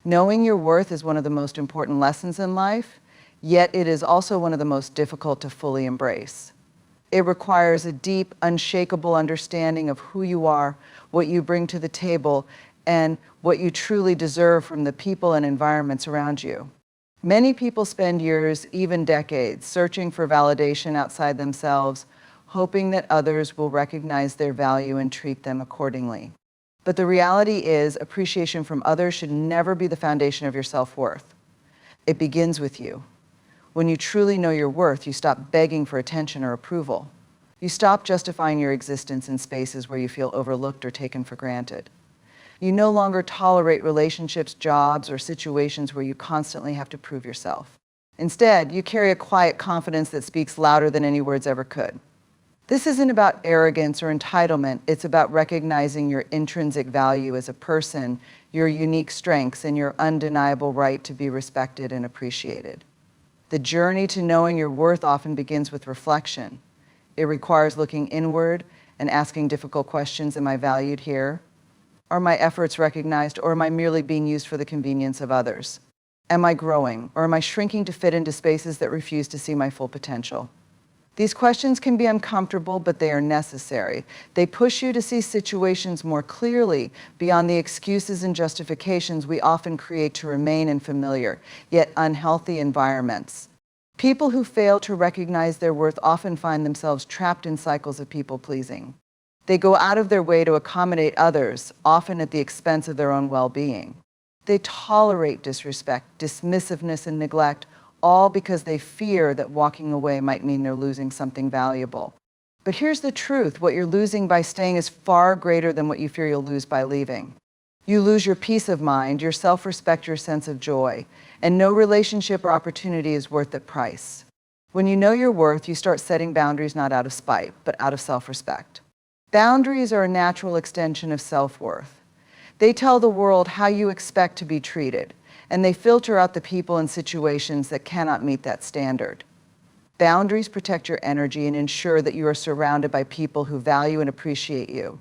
Knowing your worth is one of the most important lessons in life, yet it is also one of the most difficult to fully embrace. It requires a deep, unshakable understanding of who you are, what you bring to the table, and what you truly deserve from the people and environments around you. Many people spend years, even decades, searching for validation outside themselves, hoping that others will recognize their value and treat them accordingly. But the reality is, appreciation from others should never be the foundation of your self-worth. It begins with you. When you truly know your worth, you stop begging for attention or approval. You stop justifying your existence in spaces where you feel overlooked or taken for granted. You no longer tolerate relationships, jobs, or situations where you constantly have to prove yourself. Instead, you carry a quiet confidence that speaks louder than any words ever could. This isn't about arrogance or entitlement. It's about recognizing your intrinsic value as a person, your unique strengths, and your undeniable right to be respected and appreciated. The journey to knowing your worth often begins with reflection. It requires looking inward and asking difficult questions. Am I valued here? Are my efforts recognized, or am I merely being used for the convenience of others? Am I growing, or am I shrinking to fit into spaces that refuse to see my full potential? These questions can be uncomfortable, but they are necessary. They push you to see situations more clearly beyond the excuses and justifications we often create to remain in familiar, yet unhealthy environments. People who fail to recognize their worth often find themselves trapped in cycles of people-pleasing. They go out of their way to accommodate others, often at the expense of their own well-being. They tolerate disrespect, dismissiveness, and neglect, all because they fear that walking away might mean they're losing something valuable. But here's the truth: what you're losing by staying is far greater than what you fear you'll lose by leaving. You lose your peace of mind, your self-respect, your sense of joy, and no relationship or opportunity is worth the price. When you know your worth, you start setting boundaries not out of spite, but out of self-respect. Boundaries are a natural extension of self-worth. They tell the world how you expect to be treated, and they filter out the people and situations that cannot meet that standard. Boundaries protect your energy and ensure that you are surrounded by people who value and appreciate you.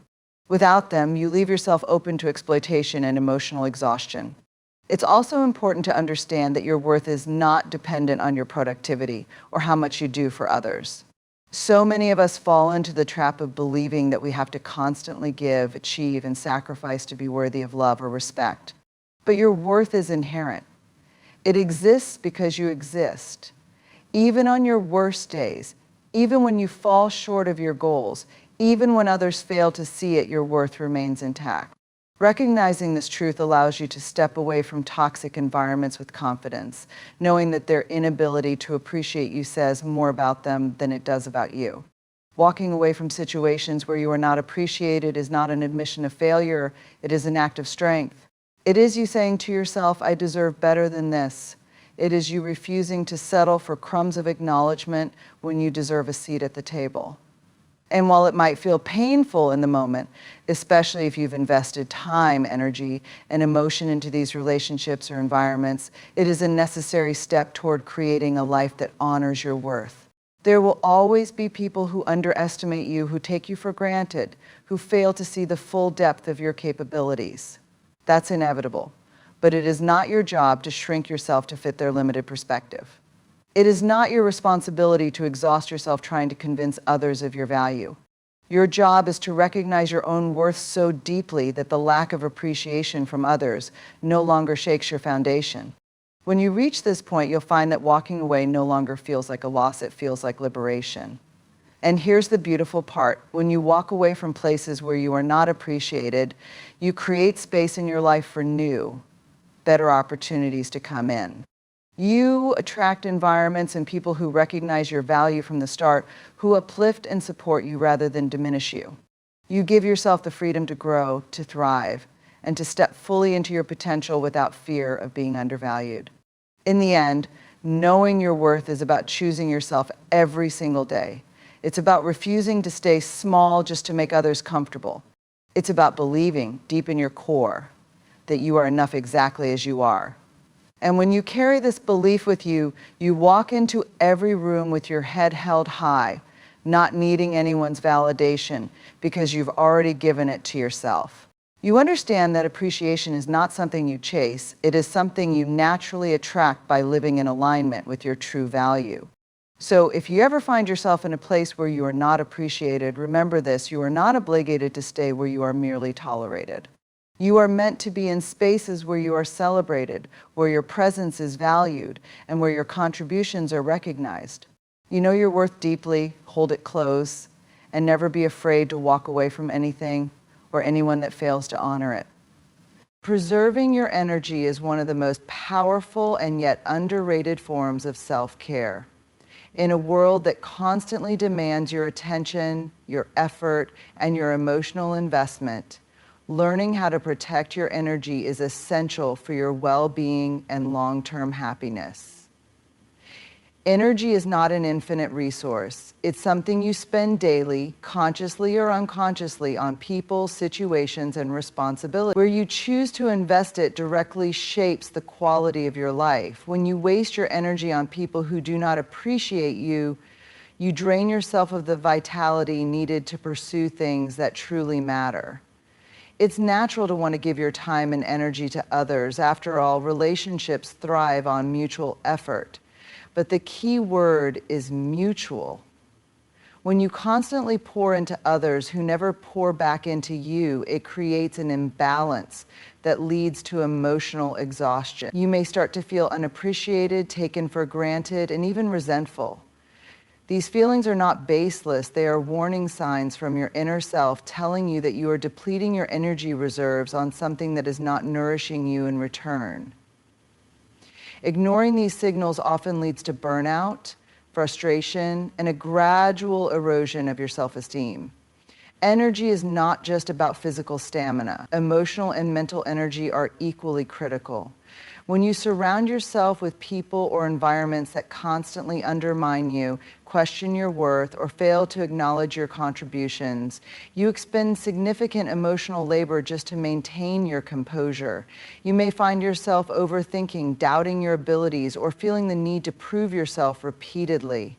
Without them, you leave yourself open to exploitation and emotional exhaustion. It's also important to understand that your worth is not dependent on your productivity or how much you do for others. So many of us fall into the trap of believing that we have to constantly give, achieve, and sacrifice to be worthy of love or respect. But your worth is inherent. It exists because you exist. Even on your worst days, even when you fall short of your goals, even when others fail to see it, your worth remains intact. Recognizing this truth allows you to step away from toxic environments with confidence, knowing that their inability to appreciate you says more about them than it does about you. Walking away from situations where you are not appreciated is not an admission of failure, it is an act of strength. It is you saying to yourself, I deserve better than this. It is you refusing to settle for crumbs of acknowledgement when you deserve a seat at the table. And while it might feel painful in the moment, especially if you've invested time, energy, and emotion into these relationships or environments, it is a necessary step toward creating a life that honors your worth. There will always be people who underestimate you, who take you for granted, who fail to see the full depth of your capabilities. That's inevitable, but it is not your job to shrink yourself to fit their limited perspective. It is not your responsibility to exhaust yourself trying to convince others of your value. Your job is to recognize your own worth so deeply that the lack of appreciation from others no longer shakes your foundation. When you reach this point, you'll find that walking away no longer feels like a loss, it feels like liberation. And here's the beautiful part. When you walk away from places where you are not appreciated, you create space in your life for new, better opportunities to come in. You attract environments and people who recognize your value from the start, who uplift and support you rather than diminish you. You give yourself the freedom to grow, to thrive, and to step fully into your potential without fear of being undervalued. In the end, knowing your worth is about choosing yourself every single day. It's about refusing to stay small just to make others comfortable. It's about believing deep in your core that you are enough exactly as you are. And when you carry this belief with you, you walk into every room with your head held high, not needing anyone's validation because you've already given it to yourself. You understand that appreciation is not something you chase, it is something you naturally attract by living in alignment with your true value. So if you ever find yourself in a place where you are not appreciated, remember this: you are not obligated to stay where you are merely tolerated. You are meant to be in spaces where you are celebrated, where your presence is valued, and where your contributions are recognized. You know your worth deeply, hold it close, and never be afraid to walk away from anything or anyone that fails to honor it. Preserving your energy is one of the most powerful and yet underrated forms of self-care. In a world that constantly demands your attention, your effort, and your emotional investment, learning how to protect your energy is essential for your well-being and long-term happiness. Energy is not an infinite resource. It's something you spend daily, consciously or unconsciously, on people, situations, and responsibilities. Where you choose to invest it directly shapes the quality of your life. When you waste your energy on people who do not appreciate you, you drain yourself of the vitality needed to pursue things that truly matter. It's natural to want to give your time and energy to others. After all, relationships thrive on mutual effort. But the key word is mutual. When you constantly pour into others who never pour back into you, it creates an imbalance that leads to emotional exhaustion. You may start to feel unappreciated, taken for granted, and even resentful. These feelings are not baseless. They are warning signs from your inner self telling you that you are depleting your energy reserves on something that is not nourishing you in return. Ignoring these signals often leads to burnout, frustration, and a gradual erosion of your self-esteem. Energy is not just about physical stamina. Emotional and mental energy are equally critical. When you surround yourself with people or environments that constantly undermine you, question your worth, or fail to acknowledge your contributions, you expend significant emotional labor just to maintain your composure. You may find yourself overthinking, doubting your abilities, or feeling the need to prove yourself repeatedly.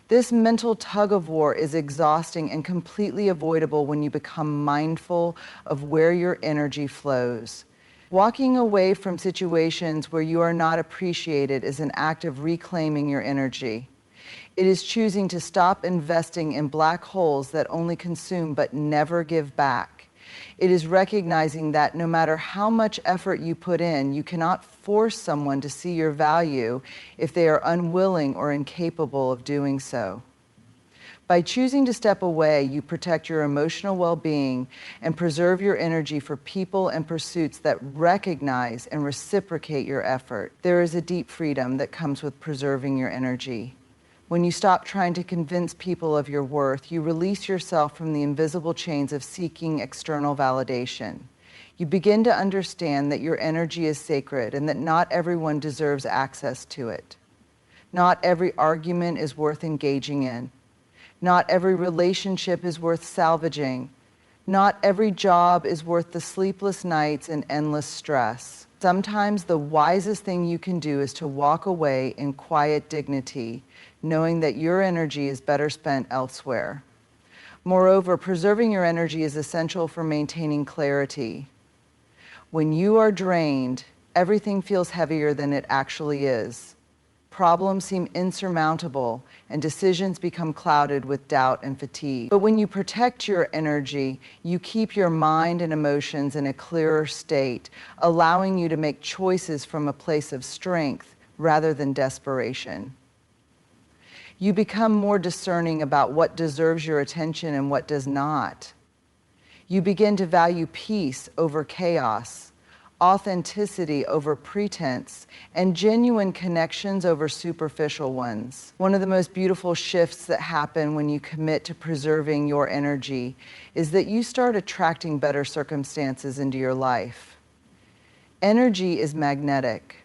This mental tug-of-war is exhausting and completely avoidable when you become mindful of where your energy flows. Walking away from situations where you are not appreciated is an act of reclaiming your energy. It is choosing to stop investing in black holes that only consume but never give back. It is recognizing that no matter how much effort you put in, you cannot force someone to see your value if they are unwilling or incapable of doing so. By choosing to step away, you protect your emotional well-being and preserve your energy for people and pursuits that recognize and reciprocate your effort. There is a deep freedom that comes with preserving your energy. When you stop trying to convince people of your worth, you release yourself from the invisible chains of seeking external validation. You begin to understand that your energy is sacred and that not everyone deserves access to it. Not every argument is worth engaging in. Not every relationship is worth salvaging. Not every job is worth the sleepless nights and endless stress. Sometimes the wisest thing you can do is to walk away in quiet dignity, knowing that your energy is better spent elsewhere. Moreover, preserving your energy is essential for maintaining clarity. When you are drained, everything feels heavier than it actually is. Problems seem insurmountable, and decisions become clouded with doubt and fatigue. But when you protect your energy, you keep your mind and emotions in a clearer state, allowing you to make choices from a place of strength rather than desperation. You become more discerning about what deserves your attention and what does not. You begin to value peace over chaos, authenticity over pretense, and genuine connections over superficial ones. One of the most beautiful shifts that happen when you commit to preserving your energy is that you start attracting better circumstances into your life. Energy is magnetic.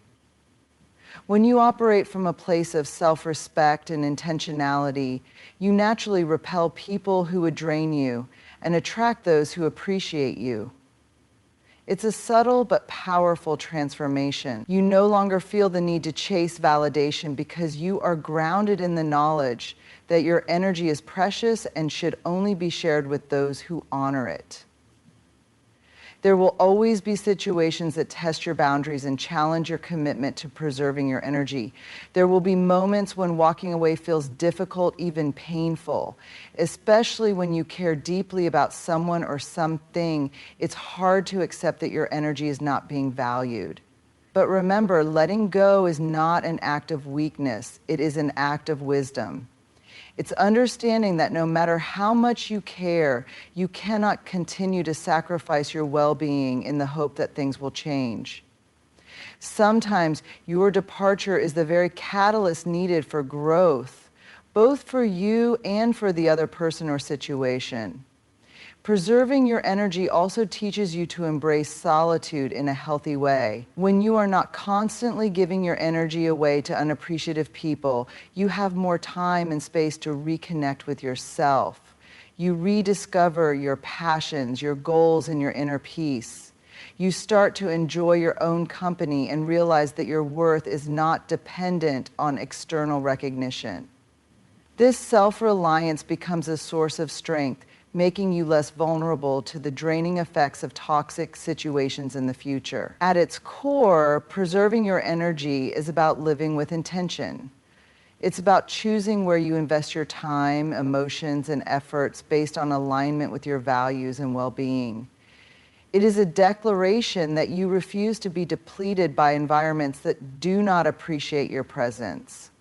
When you operate from a place of self-respect and intentionality, you naturally repel people who would drain you and attract those who appreciate you. It's a subtle but powerful transformation. You no longer feel the need to chase validation because you are grounded in the knowledge that your energy is precious and should only be shared with those who honor it. There will always be situations that test your boundaries and challenge your commitment to preserving your energy. There will be moments when walking away feels difficult, even painful. Especially when you care deeply about someone or something, it's hard to accept that your energy is not being valued. But remember, letting go is not an act of weakness. It is an act of wisdom. It's understanding that no matter how much you care, you cannot continue to sacrifice your well-being in the hope that things will change. Sometimes your departure is the very catalyst needed for growth, both for you and for the other person or situation. Preserving your energy also teaches you to embrace solitude in a healthy way. When you are not constantly giving your energy away to unappreciative people, you have more time and space to reconnect with yourself. You rediscover your passions, your goals, and your inner peace. You start to enjoy your own company and realize that your worth is not dependent on external recognition. This self-reliance becomes a source of strength, making you less vulnerable to the draining effects of toxic situations in the future. At its core, preserving your energy is about living with intention. It's about choosing where you invest your time, emotions, and efforts based on alignment with your values and well-being. It is a declaration that you refuse to be depleted by environments that do not appreciate your presence.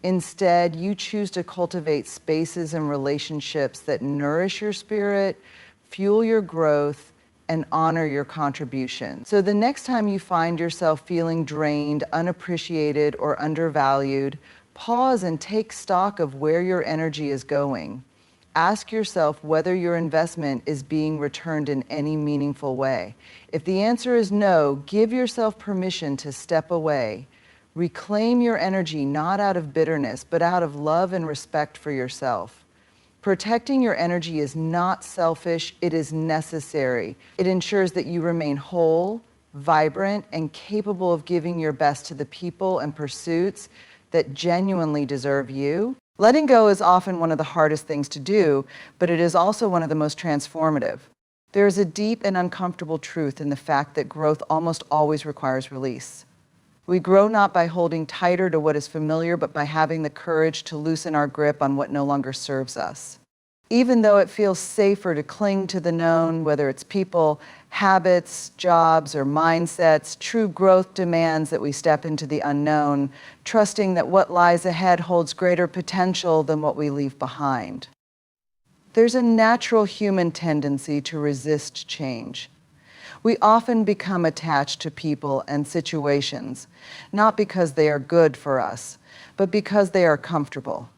Instead, you choose to cultivate spaces and relationships that nourish your spirit, fuel your growth, and honor your contribution. So the next time you find yourself feeling drained, unappreciated, or undervalued, pause and take stock of where your energy is going. Ask yourself whether your investment is being returned in any meaningful way. If the answer is no, give yourself permission to step away. Reclaim your energy not out of bitterness, but out of love and respect for yourself. Protecting your energy is not selfish, it is necessary. It ensures that you remain whole, vibrant, and capable of giving your best to the people and pursuits that genuinely deserve you. Letting go is often one of the hardest things to do, but it is also one of the most transformative. There is a deep and uncomfortable truth in the fact that growth almost always requires release. We grow not by holding tighter to what is familiar, but by having the courage to loosen our grip on what no longer serves us. Even though it feels safer to cling to the known, whether it's people, habits, jobs, or mindsets, true growth demands that we step into the unknown, trusting that what lies ahead holds greater potential than what we leave behind. There's a natural human tendency to resist change. We often become attached to people and situations, not because they are good for us, but because they are comfortable.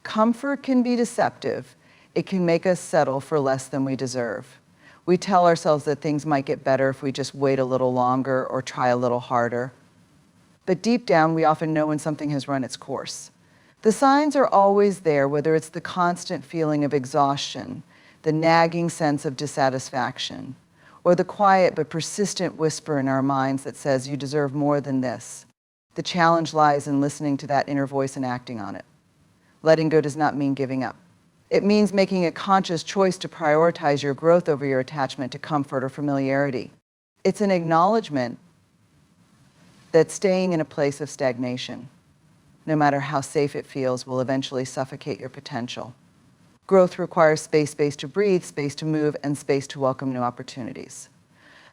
Comfort can be deceptive. It can make us settle for less than we deserve. We tell ourselves that things might get better if we just wait a little longer or try a little harder. But deep down, we often know when something has run its course. The signs are always there, whether it's the constant feeling of exhaustion, the nagging sense of dissatisfaction, or the quiet but persistent whisper in our minds that says, you deserve more than this. The challenge lies in listening to that inner voice and acting on it. Letting go does not mean giving up. It means making a conscious choice to prioritize your growth over your attachment to comfort or familiarity. It's an acknowledgement that staying in a place of stagnation, no matter how safe it feels, will eventually suffocate your potential. Growth requires space to breathe, space to move, and space to welcome new opportunities.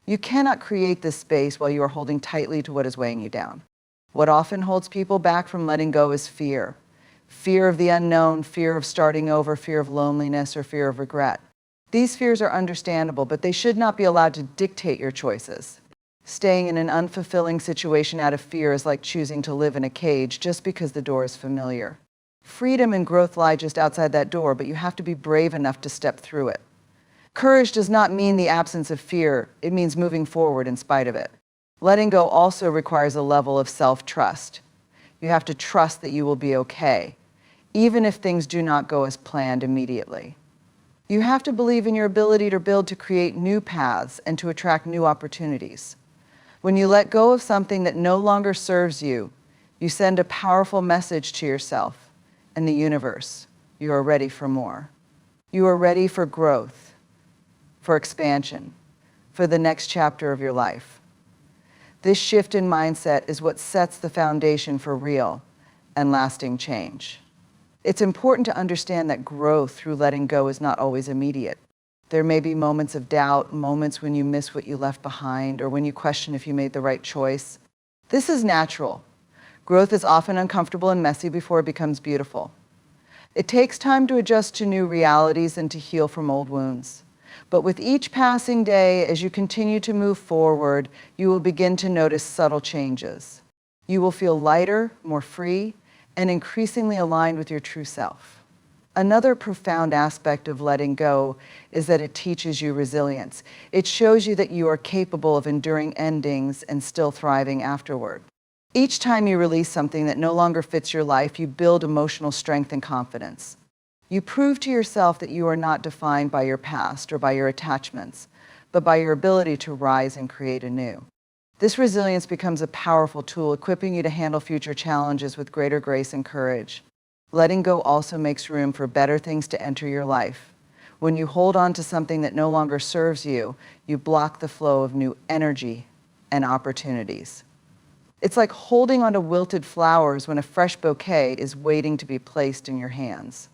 You cannot create this space while you are holding tightly to what is weighing you down. What often holds people back from letting go is fear. Fear of the unknown, fear of starting over, fear of loneliness, or fear of regret. These fears are understandable, but they should not be allowed to dictate your choices. Staying in an unfulfilling situation out of fear is like choosing to live in a cage just because the door is familiar. Freedom and growth lie just outside that door, but you have to be brave enough to step through it. Courage does not mean the absence of fear. It means moving forward in spite of it. Letting go also requires a level of self-trust. You have to trust that you will be okay, even if things do not go as planned immediately. You have to believe in your ability to build to create new paths and to attract new opportunities. When you let go of something that no longer serves you, you send a powerful message to yourself and the universe. You are ready for more. You are ready for growth, for expansion, for the next chapter of your life. This shift in mindset is what sets the foundation for real and lasting change. It's important to understand that growth through letting go is not always immediate. There may be moments of doubt, moments when you miss what you left behind, or when you question if you made the right choice. This is natural. Growth is often uncomfortable and messy before it becomes beautiful. It takes time to adjust to new realities and to heal from old wounds. But with each passing day, as you continue to move forward, you will begin to notice subtle changes. You will feel lighter, more free, and increasingly aligned with your true self. Another profound aspect of letting go is that it teaches you resilience. It shows you that you are capable of enduring endings and still thriving afterward. Each time you release something that no longer fits your life, you build emotional strength and confidence. You prove to yourself that you are not defined by your past or by your attachments, but by your ability to rise and create anew. This resilience becomes a powerful tool, equipping you to handle future challenges with greater grace and courage. Letting go also makes room for better things to enter your life. When you hold on to something that no longer serves you, you block the flow of new energy and opportunities. It's like holding on to wilted flowers when a fresh bouquet is waiting to be placed in your hands.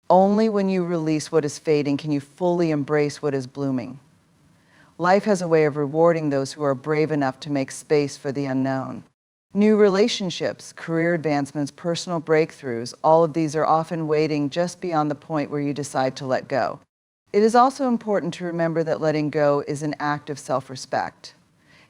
Only when you release what is fading can you fully embrace what is blooming. Life has a way of rewarding those who are brave enough to make space for the unknown. New relationships, career advancements, personal breakthroughs, all of these are often waiting just beyond the point where you decide to let go. It is also important to remember that letting go is an act of self-respect.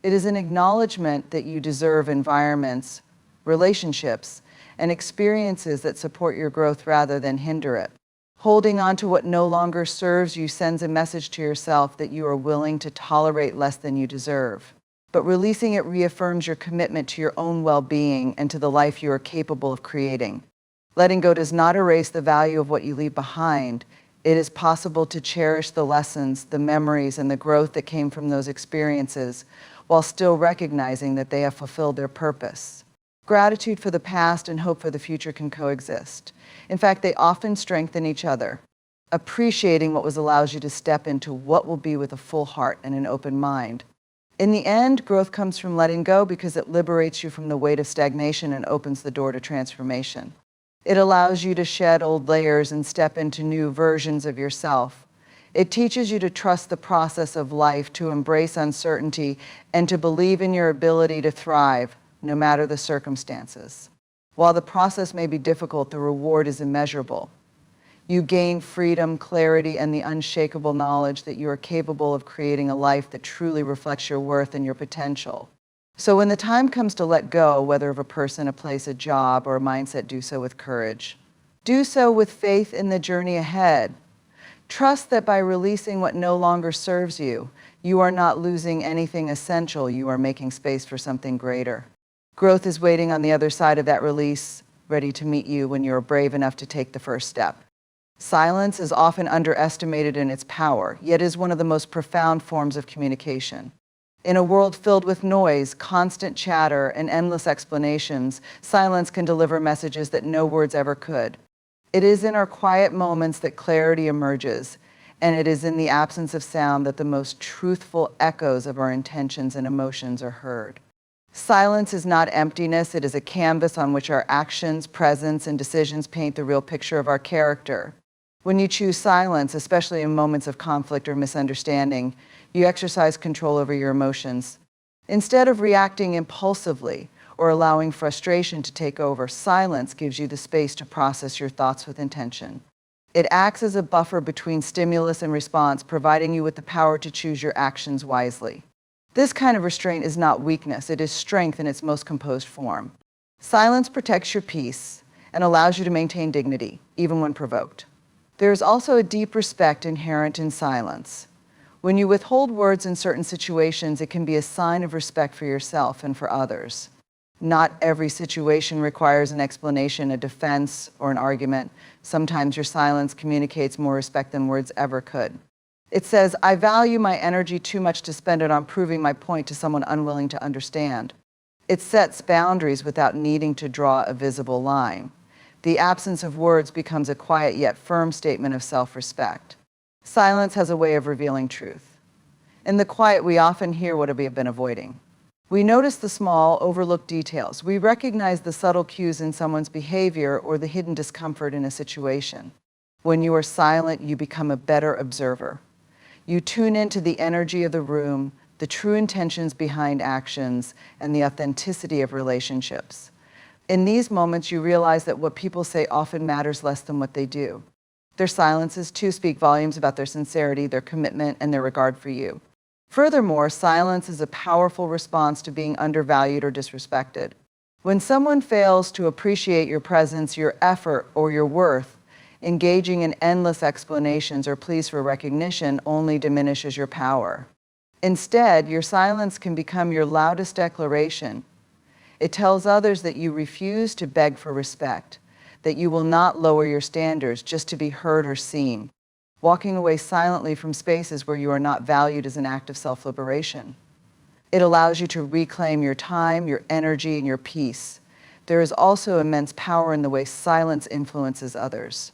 It is an acknowledgement that you deserve environments, relationships, and experiences that support your growth rather than hinder it. Holding on to what no longer serves you sends a message to yourself that you are willing to tolerate less than you deserve. But releasing it reaffirms your commitment to your own well-being and to the life you are capable of creating. Letting go does not erase the value of what you leave behind. It is possible to cherish the lessons, the memories, and the growth that came from those experiences, while still recognizing that they have fulfilled their purpose. Gratitude for the past and hope for the future can coexist. In fact, they often strengthen each other. Appreciating what was allows you to step into what will be with a full heart and an open mind. In the end, growth comes from letting go because it liberates you from the weight of stagnation and opens the door to transformation. It allows you to shed old layers and step into new versions of yourself. It teaches you to trust the process of life, to embrace uncertainty, and to believe in your ability to thrive, no matter the circumstances. While the process may be difficult, the reward is immeasurable. You gain freedom, clarity, and the unshakable knowledge that you are capable of creating a life that truly reflects your worth and your potential. So when the time comes to let go, whether of a person, a place, a job, or a mindset, do so with courage. Do so with faith in the journey ahead. Trust that by releasing what no longer serves you, you are not losing anything essential. You are making space for something greater. Growth is waiting on the other side of that release, ready to meet you when you're brave enough to take the first step. Silence is often underestimated in its power, yet is one of the most profound forms of communication. In a world filled with noise, constant chatter, and endless explanations, silence can deliver messages that no words ever could. It is in our quiet moments that clarity emerges, and it is in the absence of sound that the most truthful echoes of our intentions and emotions are heard. Silence is not emptiness, it is a canvas on which our actions, presence, and decisions paint the real picture of our character. When you choose silence, especially in moments of conflict or misunderstanding, you exercise control over your emotions. Instead of reacting impulsively or allowing frustration to take over, silence gives you the space to process your thoughts with intention. It acts as a buffer between stimulus and response, providing you with the power to choose your actions wisely. This kind of restraint is not weakness, it is strength in its most composed form. Silence protects your peace and allows you to maintain dignity, even when provoked. There is also a deep respect inherent in silence. When you withhold words in certain situations, it can be a sign of respect for yourself and for others. Not every situation requires an explanation, a defense, or an argument. Sometimes your silence communicates more respect than words ever could. It says, I value my energy too much to spend it on proving my point to someone unwilling to understand. It sets boundaries without needing to draw a visible line. The absence of words becomes a quiet yet firm statement of self-respect. Silence has a way of revealing truth. In the quiet, we often hear what we have been avoiding. We notice the small, overlooked details. We recognize the subtle cues in someone's behavior or the hidden discomfort in a situation. When you are silent, you become a better observer. You tune into the energy of the room, the true intentions behind actions, and the authenticity of relationships. In these moments, you realize that what people say often matters less than what they do. Their silences, too, speak volumes about their sincerity, their commitment, and their regard for you. Furthermore, silence is a powerful response to being undervalued or disrespected. When someone fails to appreciate your presence, your effort, or your worth, engaging in endless explanations or pleas for recognition only diminishes your power. Instead, your silence can become your loudest declaration. It tells others that you refuse to beg for respect, that you will not lower your standards just to be heard or seen. Walking away silently from spaces where you are not valued is an act of self-liberation. It allows you to reclaim your time, your energy, and your peace. There is also immense power in the way silence influences others.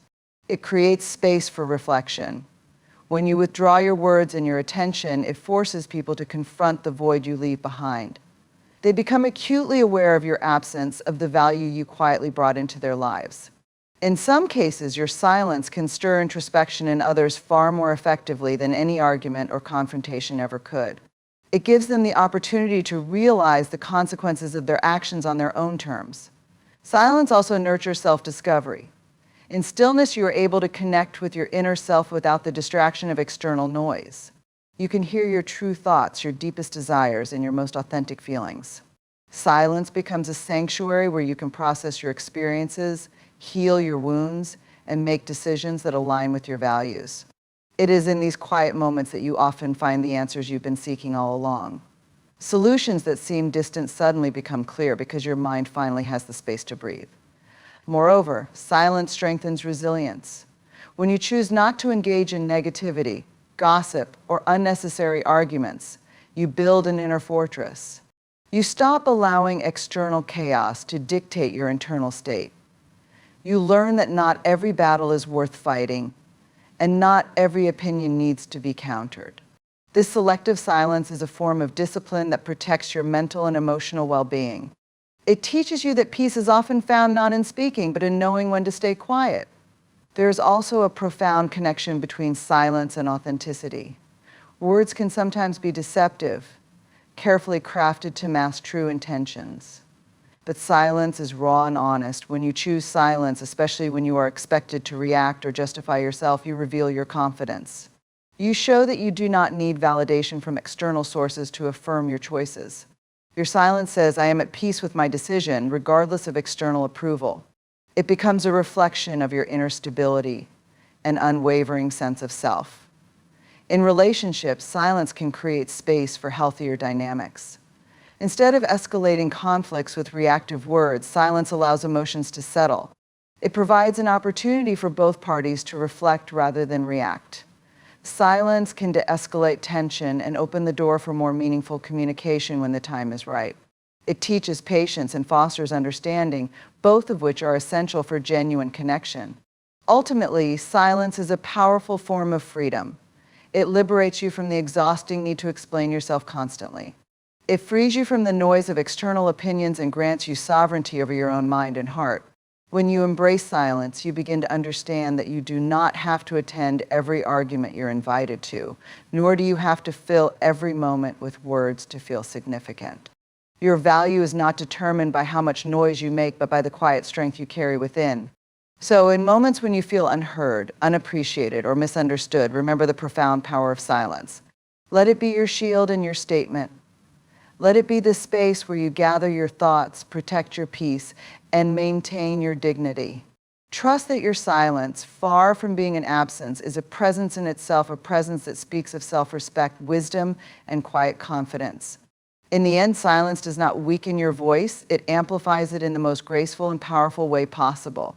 It creates space for reflection. When you withdraw your words and your attention, it forces people to confront the void you leave behind. They become acutely aware of your absence, of the value you quietly brought into their lives. In some cases, your silence can stir introspection in others far more effectively than any argument or confrontation ever could. It gives them the opportunity to realize the consequences of their actions on their own terms. Silence also nurtures self-discovery. In stillness, you are able to connect with your inner self without the distraction of external noise. You can hear your true thoughts, your deepest desires, and your most authentic feelings. Silence becomes a sanctuary where you can process your experiences, heal your wounds, and make decisions that align with your values. It is in these quiet moments that you often find the answers you've been seeking all along. Solutions that seem distant suddenly become clear because your mind finally has the space to breathe. Moreover, silence strengthens resilience. When you choose not to engage in negativity, gossip, or unnecessary arguments, you build an inner fortress. You stop allowing external chaos to dictate your internal state. You learn that not every battle is worth fighting, and not every opinion needs to be countered. This selective silence is a form of discipline that protects your mental and emotional well-being. It teaches you that peace is often found not in speaking, but in knowing when to stay quiet. There is also a profound connection between silence and authenticity. Words can sometimes be deceptive, carefully crafted to mask true intentions. But silence is raw and honest. When you choose silence, especially when you are expected to react or justify yourself, you reveal your confidence. You show that you do not need validation from external sources to affirm your choices. Your silence says, "I am at peace with my decision, regardless of external approval." It becomes a reflection of your inner stability and unwavering sense of self. In relationships, silence can create space for healthier dynamics. Instead of escalating conflicts with reactive words, silence allows emotions to settle. It provides an opportunity for both parties to reflect rather than react. Silence can de-escalate tension and open the door for more meaningful communication when the time is right. It teaches patience and fosters understanding, both of which are essential for genuine connection. Ultimately, silence is a powerful form of freedom. It liberates you from the exhausting need to explain yourself constantly. It frees you from the noise of external opinions and grants you sovereignty over your own mind and heart. When you embrace silence, you begin to understand that you do not have to attend every argument you're invited to, nor do you have to fill every moment with words to feel significant. Your value is not determined by how much noise you make, but by the quiet strength you carry within. So in moments when you feel unheard, unappreciated, or misunderstood, remember the profound power of silence. Let it be your shield and your statement. Let it be the space where you gather your thoughts, protect your peace, and maintain your dignity. Trust that your silence, far from being an absence, is a presence in itself, a presence that speaks of self-respect, wisdom, and quiet confidence. In the end, silence does not weaken your voice, it amplifies it in the most graceful and powerful way possible.